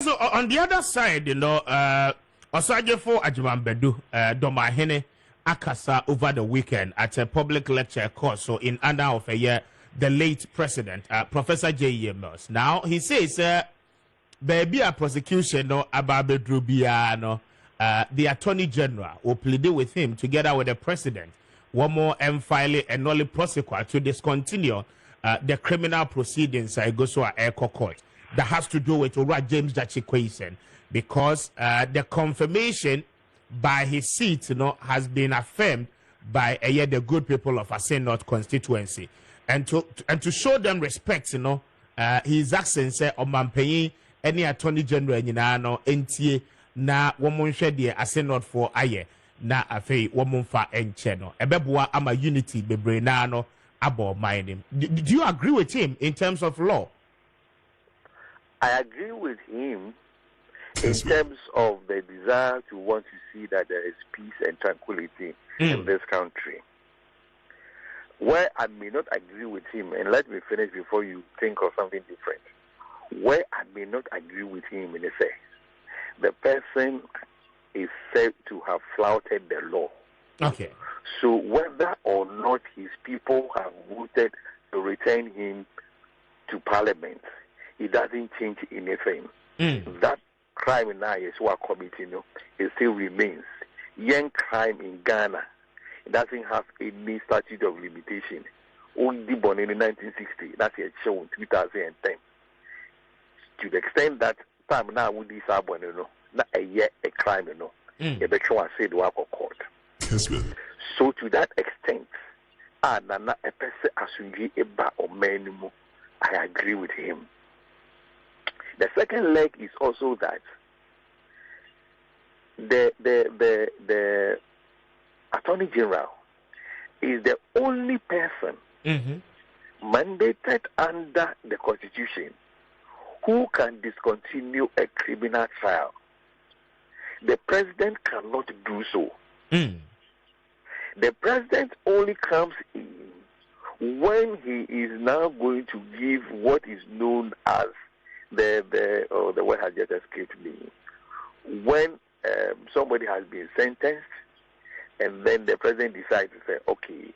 So on the other side, Osajefo Ajimambedu, Dormaahene Akasa over the weekend at a public lecture course, so in honor of the late president, Professor J.E. Mills. Now he says, baby, a prosecution no ababedrubiano. The Attorney General will plead with him together with the President. One more file and only prosecute to discontinue the criminal proceedings I go to a court. That has to do with James Gyakye Quayson, because the confirmation by his seat, has been affirmed by the good people of Assin North constituency, and to show them respect, he's asking say Omampay any Attorney General NTA na woman share the Assin North for aye na afei woman fa enche ebeboa ama unity bebre na no abo mind. Do you agree with him in terms of law? I agree with him in terms of the desire to want to see that there is peace and tranquility in this country. Where I may not agree with him, and let me finish before you think of something different. Where I may not agree with him in a say, the person is said to have flouted the law. Okay. So whether or not his people have voted to return him to Parliament, it doesn't change anything. That crime now is what committing, it still remains. Young crime in Ghana, it doesn't have any statute of limitation. Only born in 1960, that's a show in 2010. To the extent that time now with this abon, not a year a crime, a better say the work of court. Kessben. So to that extent, Nana a person asungi eba or menimu, I agree with him. The second leg is also that the Attorney General is the only person mandated under the Constitution who can discontinue a criminal trial. The President cannot do so. The President only comes in when he is now going to give what is known as the word has just escaped me. When somebody has been sentenced, and then the president decides to say, okay,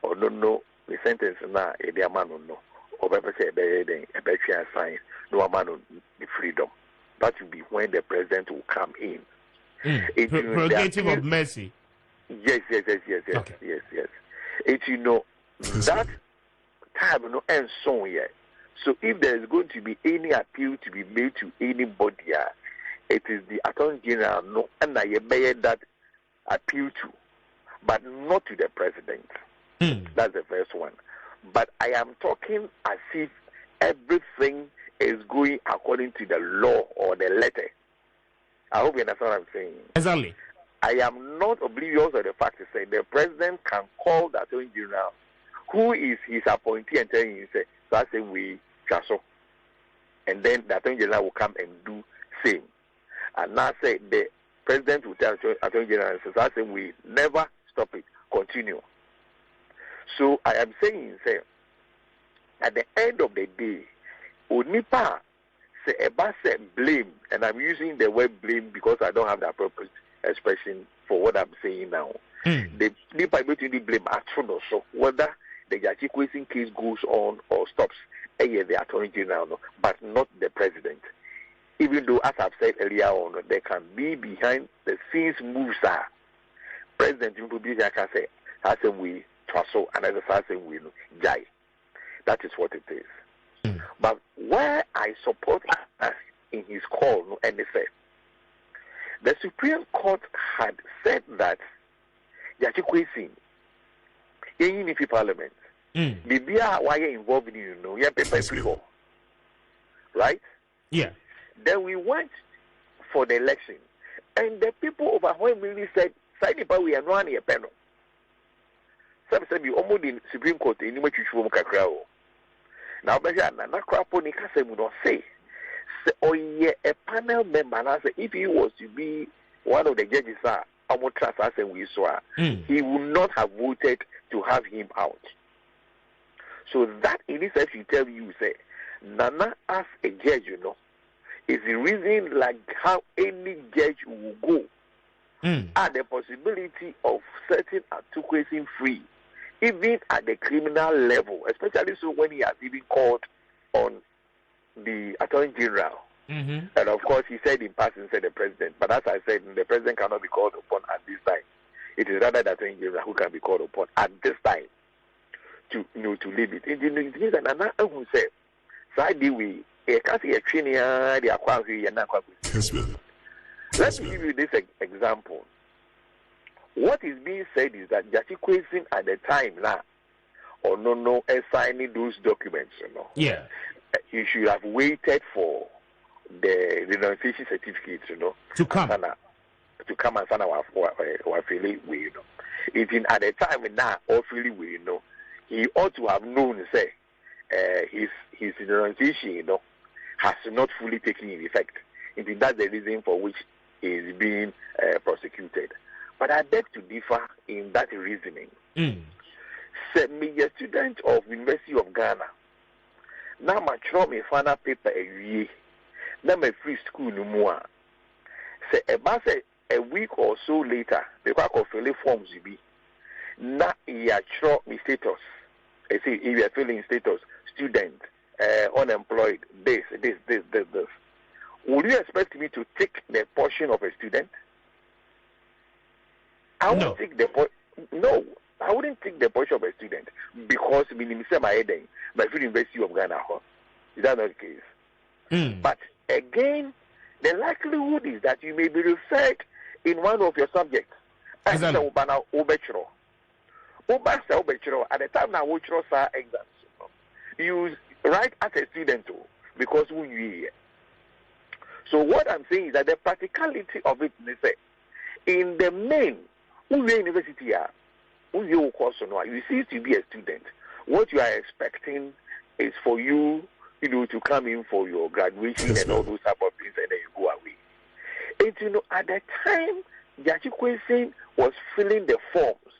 or no, the sentence now, a man no, or say a better sign, no man on the freedom. That will be when the president will come in. Prerogative of mercy. Yes. Okay. Yes. That time and so yet. So if there is going to be any appeal to be made to anybody, it is the Attorney General and I may that appeal to, but not to the President. That's the first one. But I am talking as if everything is going according to the law or the letter. I hope you understand what I'm saying. Exactly. I am not oblivious of the fact to say the President can call the Attorney General, who is his appointee, and tell him, say, so I say we so. And then the Attorney General will come and do same. And now say the President will tell the Attorney General, so I say we never stop it, continue. So I am saying, say, at the end of the day, Onipa say about say blame, and I'm using the word blame because I don't have the appropriate expression for what I'm saying now. The Nipa between blame actually so whether the Gyakye Quayson case goes on or stops, the Attorney General, but not the President. Even though, as I've said earlier on, there can be behind the scenes moves. President can say, we so another person we jai. That is what it is. But where I support in his call, and they said, the Supreme Court had said that Gyakye Quayson in the Parliament, maybe why you involved in paper free, right? Yeah. Then we went for the election, and the people overwhelmingly said, we are not a panel. Some said, you almost in Supreme Court, in which you should now, Nana Kraponi would not say, a panel member, if he was to be one of the judges, we saw, he would not have voted to have him out. So that in itself, you tell you, say, Nana as a judge, is the reason like how any judge will go at the possibility of setting Quayson free, even at the criminal level, especially so when he has even called on the Attorney General. And of course, he said in passing, said the president. But as I said, the president cannot be called upon at this time. It is rather the Attorney General who can be called upon at this time to leave it. It means that another who said, "Side we can't see a training the aquarium and Kessben." Let me give you this example. What is being said is that Gyakye Quayson at the time now, or no, signing those documents, Yeah. He should have waited for the renunciation certificate, to come and sign our feeling, Even at the time now, or feeling, he ought to have known, say, his renunciation, has not fully taken in effect. Indeed, that's the reason for which he is being prosecuted. But I beg to differ in that reasoning. Say me a student of University of Ghana. Now my throw me final paper a year. Now my free school no more. Say about a week or so later, because of fill forms you be. Now he throw me status. I say if you are filling status, student, unemployed, this. Would you expect me to take the portion of a student? I wouldn't take the no. I wouldn't take the portion of a student because my free University of Ghana. Is that not the case? But again, the likelihood is that you may be referred in one of your subjects. At the time now, we exams. You write as a student because who you here. So what I'm saying is that the practicality of it is that in the main, university you cease to be a student. What you are expecting is for you, to come in for your graduation and all those type of things, and then you go away. And at the time, Gyakye Quayson was filling the forms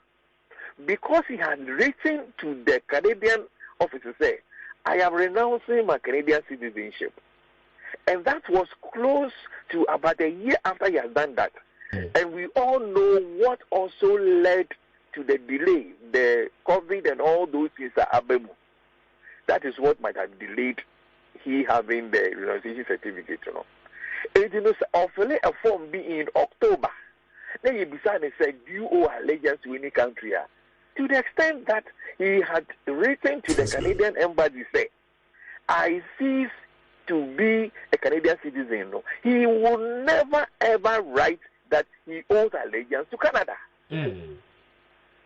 because he had written to the Canadian officer, say, "I am renouncing my Canadian citizenship," and that was close to about a year after he had done that. And we all know what also led to the delay, the COVID and all those things at Abemu. That is what might have delayed he having the renunciation certificate, And filling a form be in October. Then he decided and said, "Do you owe allegiance to any country?" To the extent that he had written to the Canadian embassy, say, "I cease to be a Canadian citizen." He will never ever write that he owes allegiance to Canada.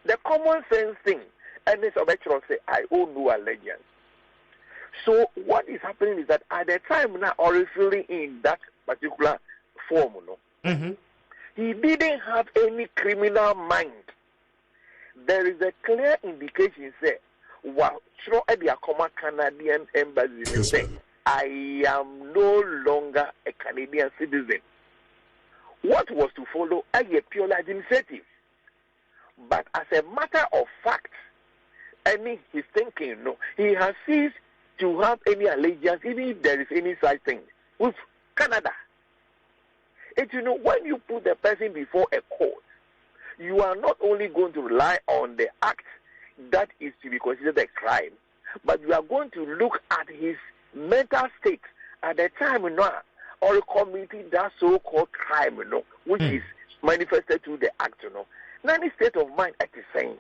The common sense thing, and this obituary say, "I owe no allegiance." So what is happening is that at the time now, or filling in that particular form, he didn't have any criminal mind. There is a clear indication, say, through the Canadian embassy, say, "I am no longer a Canadian citizen." What was to follow as a purely administrative. But as a matter of fact, his thinking, he has ceased to have any allegiance, even if there is any such thing, with Canada. And when you put the person before a court, you are not only going to rely on the act that is to be considered a crime, but you are going to look at his mental state at the time now, or committing that so-called crime, which is manifested through the act, Now, the state of mind at the same.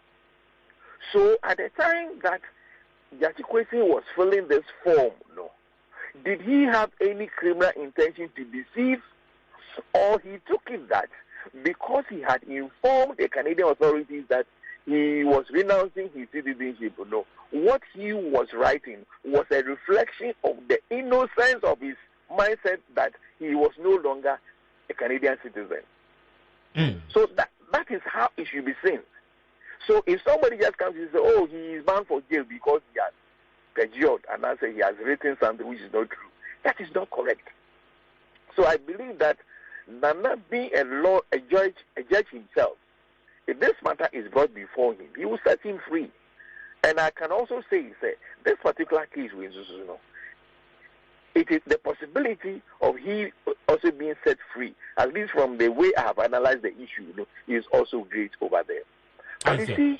So, at the time that Gyakye Quayson was filling this form, did he have any criminal intention to deceive, or he took it that because he had informed the Canadian authorities that he was renouncing his citizenship, what he was writing was a reflection of the innocence of his mindset that he was no longer a Canadian citizen. So that is how it should be seen. So if somebody just comes and says, "Oh, he is bound for jail because he has perjured," and I say he has written something which is not true, that is not correct. So I believe that Nana being a judge himself, if this matter is brought before him, he will set him free. And I can also say, this particular case with it is the possibility of he also being set free, at least from the way I have analyzed the issue, is also great over there. But you see,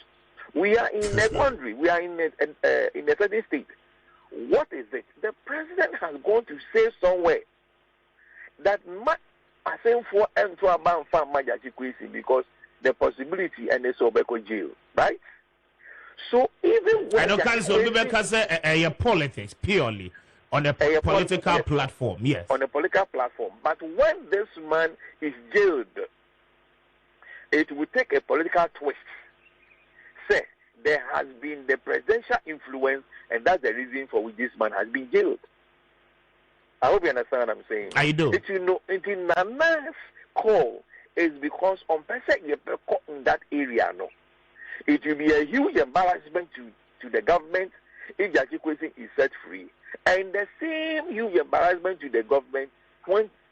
we are in a quandary. We are in a certain state. What is it? The president has gone to say somewhere that I think for Gyakye Quayson because the possibility and the Sobeko jail, right? So even when I don't say politics purely on a political platform, yes. On a political platform. But when this man is jailed, it will take a political twist. Say, there has been the presidential influence, and that's the reason for which this man has been jailed. I hope you understand what I'm saying. I do. It's in Nana's call is because on person in that area, no. It will be a huge embarrassment to the government if Gyakye Quayson is set free. And the same huge embarrassment to the government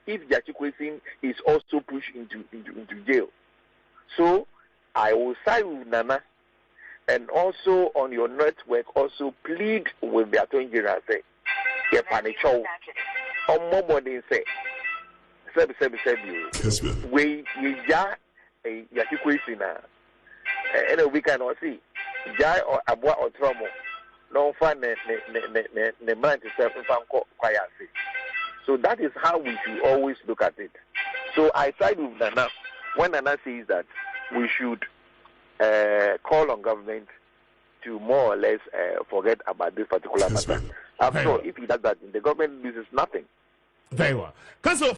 if Gyakye Quayson is also pushed into jail. So I will side with Nana and also on your network also plead with the Attorney General say, Yepanicho, on Momodin say, Kessben. We Gyakye Quayson and we cannot see Jai or Abwa or Tromo. No fun ne man to self Kwayasi. So that is how we should always look at it. So I side with Nana when Nana says that we should call on government to more or less forget about this particular matter. After all, if he does that, the government loses nothing. Very well.